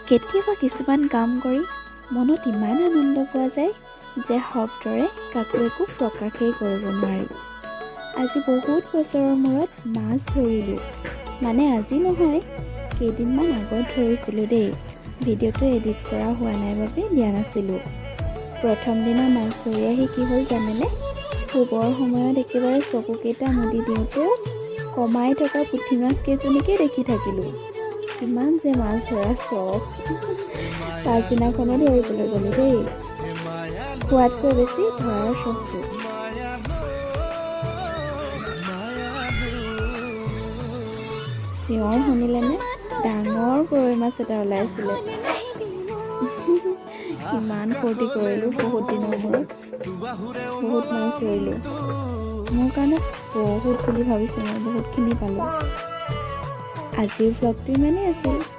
কেতিয়াবা কিছুমান কাম কৰি মনত ইমান আনন্দ পোৱা যায় যে শব্দৰে কাকো একো প্ৰকাশেই কৰিব নোৱাৰি। আজি বহুত বছৰৰ মূৰত মাছ ধৰিলোঁ। মানে আজি নহয়, কেইদিনমান আগত ধৰিছিলোঁ দেই। ভিডিঅ'টো এডিট কৰা হোৱা নাই বাবে দিয়া নাছিলোঁ। প্ৰথম দিনা মাছ ধৰি আহি কি হ'ল জানেনে? শুবৰ সময়ত একেবাৰে চকুকেইটা মুদি দিওঁতেও কমাই থকা পুঠি মাছ কেইজনীকে দেখি থাকিলোঁ। কিমান যে মাছ ধৰা চখ। পাছদিনাখনো ধৰিবলৈ গ'লোঁ দেই। খোৱাতকৈ বেছি ধৰাৰ চখটো। চিঞৰ শুনিলেনে? ডাঙৰ গৰৈ মাছ এটা ওলাইছিলে। কিমান ফূৰ্তি কৰিলোঁ বহুত দিনৰ মূৰত। বহুত মাছ ধৰিলোঁ। মোৰ কাৰণে বহুত বুলি ভাবিছোঁ, মই বহুতখিনি পালোঁ। আজিৰ ভ্লগটো ইমানেই আছিল।